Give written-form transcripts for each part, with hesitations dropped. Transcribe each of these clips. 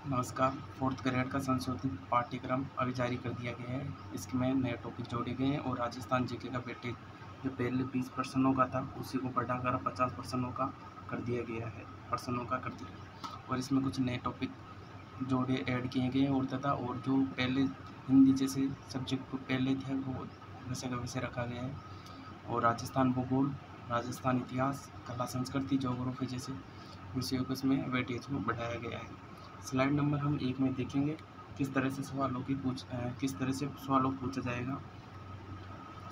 नमस्कार। Fourth grade का संशोधित पाठ्यक्रम अभी जारी कर दिया गया है। इसमें नए टॉपिक जोड़े गए हैं और राजस्थान जीके का वेटेज जो पहले 20 प्रश्नों का था उसी को बढ़ाकर 50 प्रश्नों का कर दिया गया है और इसमें कुछ नए टॉपिक जोड़े ऐड किए गए हैं और तथा और जो पहले हिंदी जैसे सब्जेक्ट को पहले थे वो वैसे का वैसे रखा गया है। और राजस्थान भूगोल, राजस्थान इतिहास, कला संस्कृति, ज्योग्राफी जैसे विषयों को इसमें वेटेज को बढ़ाया गया है। स्लाइड नंबर हम 1 में देखेंगे किस तरह से सवालों को पूछा जाएगा।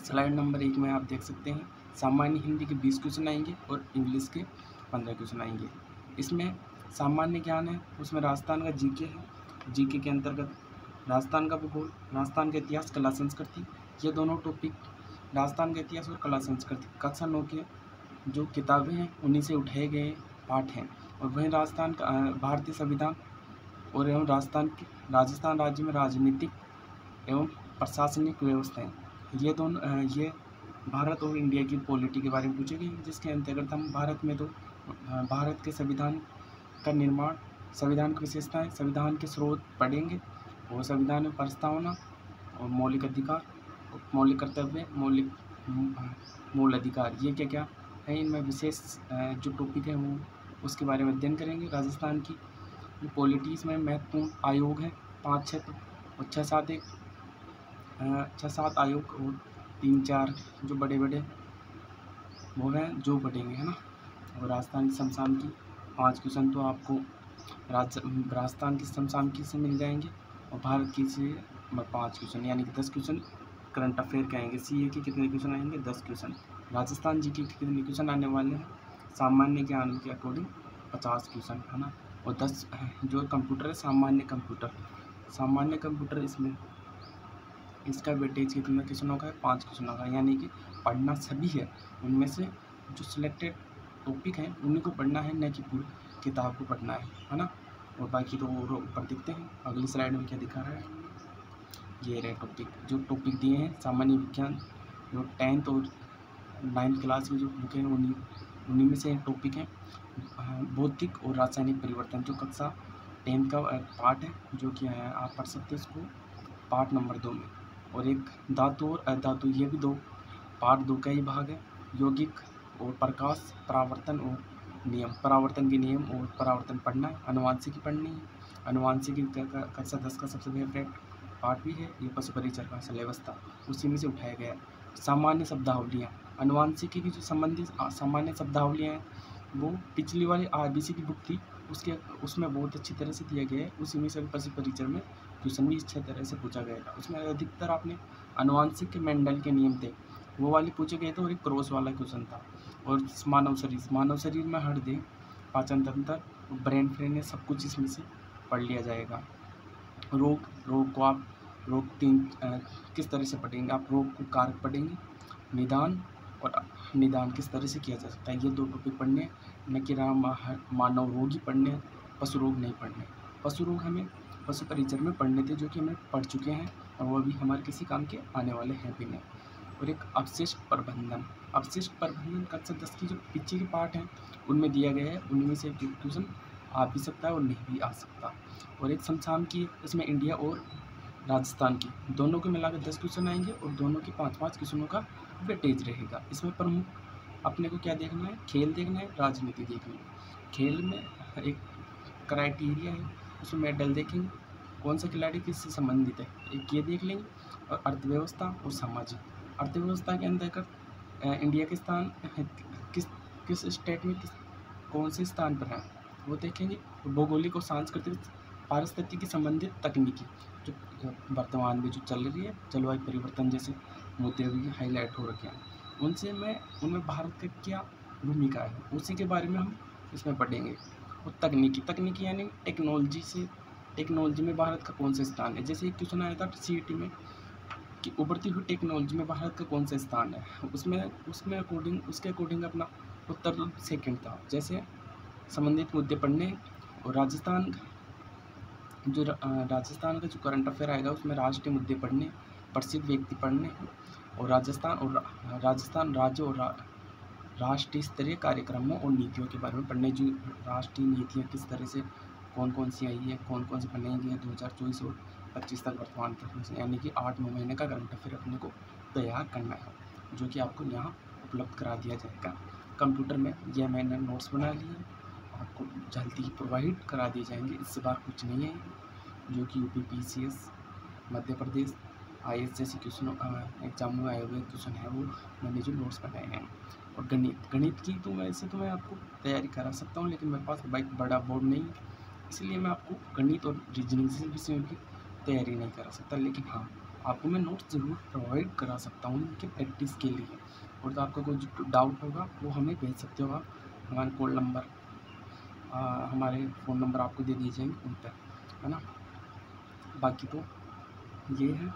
स्लाइड नंबर 1 में आप देख सकते हैं सामान्य हिंदी के 20 क्वेश्चन आएंगे और इंग्लिश के 15 क्वेश्चन आएंगे। इसमें सामान्य ज्ञान है, उसमें राजस्थान का जीके है। जीके के अंतर्गत राजस्थान का भूगोल, राजस्थान का इतिहास, कला संस्कृति, ये दोनों टॉपिक राजस्थान का इतिहास और कला संस्कृति कक्षा 9 के जो किताबें हैं उन्हीं से उठाए गए पाठ हैं। और वहीं राजस्थान का भारतीय संविधान और एवं राजस्थान राज्य में राजनीतिक एवं प्रशासनिक व्यवस्थाएं, ये दोनों ये भारत और इंडिया की पॉलिटी के बारे में पूछे गए, जिसके अंतर्गत हम भारत के संविधान का निर्माण, संविधान की विशेषताएं, संविधान के स्रोत पढ़ेंगे और संविधान में प्रस्तावना और मौलिक अधिकार, मौलिक कर्तव्य, मूल अधिकार, ये क्या क्या है, इनमें विशेष जो टॉपिक है वो उसके बारे में अध्ययन करेंगे। राजस्थान की पॉलिटिक्स में महत्वपूर्ण आयोग है 5-6 और 6-7 आयोग और 3-4 जो बड़े बड़े वो हैं जो पढ़ेंगे, है ना। और राजस्थान की समसाम की 5 क्वेश्चन तो आपको राजस्थान की समसाम की से मिल जाएंगे और भारत की से 5 क्वेश्चन यानी कि 10 क्वेश्चन करंट अफेयर के आएंगे। सीए के कितने क्वेश्चन आएंगे? 10 क्वेश्चन। राजस्थान जी के कितने क्वेश्चन आने वाले हैं? सामान्य ज्ञान के अकॉर्डिंग 50 क्वेश्चन, है ना। और 10 जो कंप्यूटर है सामान्य कंप्यूटर इसमें इसका वेटेज कितना क्वेश्चनों का है? 5 क्वेश्चनों का, यानी कि पढ़ना सभी है, उनमें से जो सिलेक्टेड टॉपिक हैं उन्हीं को पढ़ना है, न कि पूरी किताब को पढ़ना है ना। और बाकी तो वो ऊपर दिखते हैं। अगली स्लाइड में क्या दिखा रहा है, ये रहे टॉपिक दिए हैं। सामान्य विज्ञान जो 10th और 9th क्लास की जो बुक हैं उन्हीं में से टॉपिक हैं। भौतिक और रासायनिक परिवर्तन जो कक्षा 10th का पार्ट है, जो कि आप पढ़ सकते हैं इसको पार्ट नंबर 2 में। और एक धातु और अधातु, ये भी पार्ट 2 का ही भाग है। यौगिक और प्रकाश, परावर्तन और नियम, परावर्तन के नियम और परावर्तन पढ़ना है। अनुवांशिकी पढ़नी है। अनुवांशिकी कक्षा 10 का सबसे फेवरेट पार्ट भी है। ये पशु परिचर का सिलेबस था, उसी में से उठाया गया। सामान्य शब्दावलियाँ, अनुवांशिकी की जो संबंधित सामान्य शब्दावलियाँ हैं वो पिछली वाली आरबीसी की बुक थी, उसमें बहुत अच्छी तरह से दिया गया है। उसी में से पशु परिचर में क्वेश्चन भी अच्छी तरह से पूछा गया था। उसमें अधिकतर आपने अनुवांशिक के मेंडल के नियम थे वो वाली पूछे गए थे और एक क्रॉस वाला क्वेश्चन था। और मानव शरीर में हृदय, पाचन तंत्र, ब्रेन फ्रेन, ये सब कुछ इसमें से पढ़ लिया जाएगा। रोग को आप किस तरह से पढ़ेंगे? आप रोग को कारक पढ़ेंगे, निदान किस तरह से किया जा सकता है, ये 2 टॉपिक पढ़ने, न कि मानव रोग ही पढ़ने, पशु रोग नहीं पढ़ने। पशु रोग हमें पशु परिचर में पढ़ने थे, जो कि हमें पढ़ चुके हैं और वो अभी हमारे किसी काम के आने वाले हैं भी नहीं। और एक अपशिष्ट प्रबंधन कक्षा 10 की जो पीछे के पार्ट हैं उनमें दिया गया है, उनमें से क्वेश्चन आ भी सकता है और नहीं भी आ सकता। और एक समसाम की, इसमें इंडिया और राजस्थान की दोनों को मिलाकर 10 क्वेश्चन आएंगे और दोनों के 5-5 क्वेश्चनों का वेटेज रहेगा। इसमें प्रमुख अपने को क्या देखना है? खेल देखना है, राजनीति देखनी है। खेल में एक क्राइटेरिया है, उसमें मेडल देखेंगे, कौन सा खिलाड़ी किससे संबंधित है, एक ये देख लेंगे। और अर्थव्यवस्था और सामाजिक, अर्थव्यवस्था के अंतर्गत इंडिया के स्थान किस स्टेट में कौन से स्थान पर है वो देखेंगे। भौगोलिक और सांस्कृतिक पारिस्थितिकी संबंधित तकनीकी जो वर्तमान में जो चल रही है, जलवायु परिवर्तन जैसे मुद्दे भी हाईलाइट हो रखे हैं, उनमें भारत की क्या भूमिका है उसी के बारे में हम इसमें पढ़ेंगे। और तकनीकी यानी टेक्नोलॉजी में भारत का कौन सा स्थान है। जैसे एक क्वेश्चन आया था सीईटी में कि उभरती हुई टेक्नोलॉजी में भारत का कौन सा स्थान है, उसके अकॉर्डिंग अपना उत्तर तो सेकंड था। जैसे संबंधित मुद्दे पढ़ने। और राजस्थान का जो करंट अफेयर आएगा उसमें राष्ट्रीय मुद्दे पढ़ने, प्रसिद्ध व्यक्ति पढ़ने। और राजस्थान राज्य और राष्ट्रीय स्तरीय कार्यक्रमों और नीतियों के बारे में पढ़ने, जो राष्ट्रीय नीतियाँ किस तरह से कौन कौन सी आई है, कौन कौन सी बनेगी है 2024 और 25 तक वर्तमान तक से, यानी कि 8-9 महीने का करंट अफेयर अपने को तैयार करना है, जो कि आपको यहाँ उपलब्ध करा दिया जाएगा कंप्यूटर में। यह मैंने नोट्स बना लिए, आपको जल्दी ही प्रोवाइड करा दिए जाएंगे, इससे बाहर कुछ नहीं है, जो कि UP PCS, Madhya Pradesh IAS जैसे क्वेश्चनों एग्जाम में आए हुए क्वेश्चन है, वो मैंने जो नोट्स बनाए हैं। और गणित की तो वैसे तो मैं आपको तैयारी करा सकता हूँ, लेकिन मेरे पास बाइक बड़ा बोर्ड नहीं है, इसलिए मैं आपको गणित और रीजनिंग से विषयों की तैयारी नहीं करा सकता। लेकिन हाँ, आपको मैं नोट्स ज़रूर प्रोवाइड करा सकता हूँ उनके प्रैक्टिस के लिए। और तो आपका कोई डाउट होगा वो हमें भेज सकते हो आप, हमारे कॉल नंबर, हमारे फ़ोन नंबर आपको दे दिए जाएंगे उन पर, है ना। बाकी तो ये है,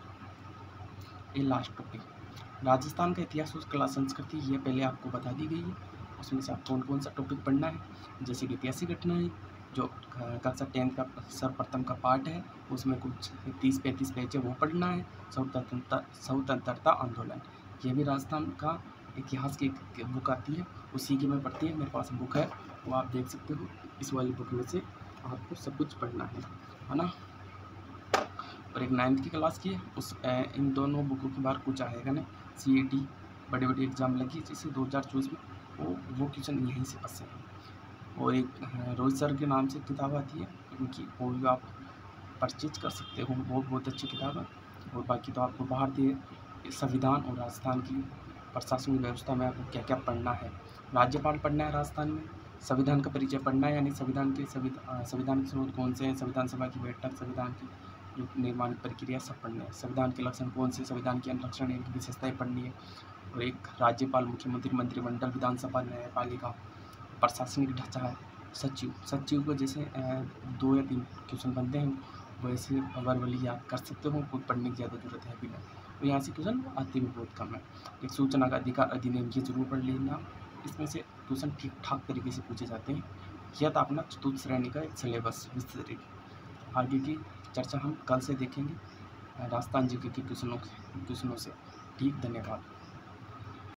ये लास्ट टॉपिक राजस्थान का इतिहास और कला संस्कृति, ये पहले आपको बता दी गई है। उसमें से आप कौन कौन सा टॉपिक पढ़ना है, जैसे कि ऐतिहासिक घटनाएँ, जो कक्षा 10 का सर्वप्रथम का पार्ट है, उसमें कुछ 30-35 पेज है, वो पढ़ना है। स्वतंत्रता आंदोलन, ये भी राजस्थान का इतिहास की बुक आती है, उसी की मैं पढ़ती है, मेरे पास बुक है, वो आप देख सकते हो। इस वाली बुक में से आपको सब कुछ पढ़ना है ना। और एक 9th की क्लास की है, उस इन दोनों बुकों के बाहर कुछ आएगा नहीं। CAT बड़ी बड़ी एग्ज़ाम लगी जैसे 2024 में, वो क्वेश्चन यहीं से फंसे हैं। और एक रोहित सर के नाम से किताब आती है, उनकी वो भी आप परचेज कर सकते हो, वो बहुत अच्छी किताब है। और बाकी तो आपको भारतीय संविधान और राजस्थान की प्रशासनिक व्यवस्था में आपको क्या क्या पढ़ना है, राज्यपाल पढ़ना है राजस्थान में, संविधान का परिचय पढ़ना है, यानी संविधान के स्रोत कौन से हैं, संविधान सभा की बैठक, संविधान की जो निर्माण प्रक्रिया सब पढ़ना है, संविधान के लक्षण कौन से, संविधान की अनुरक्षण की विशेषताएँ पढ़नी है। और एक राज्यपाल, मुख्यमंत्री, मंत्रिमंडल, विधानसभा, न्यायपालिका, प्रशासनिक ढांचा है, सचिव को जैसे 2 या 3 क्वेश्चन बनते हैं, वैसे वर्बली याद कर सकते हो, खुद पढ़ने की ज़्यादा जरूरत है भी नहीं। तो यहाँ से क्वेश्चन आते भी बहुत कम है। एक सूचना का अधिकार अधिनियम, ये जरूर पढ़ लेना, इसमें से क्वेश्चन ठीक ठाक तरीके से पूछे जाते हैं। यह था अपना चतुर्थ श्रेणी का एक सिलेबस विस्तृत। आगे की चर्चा हम कल से देखेंगे राजस्थान जी के क्वेश्चनों से। ठीक, धन्यवाद।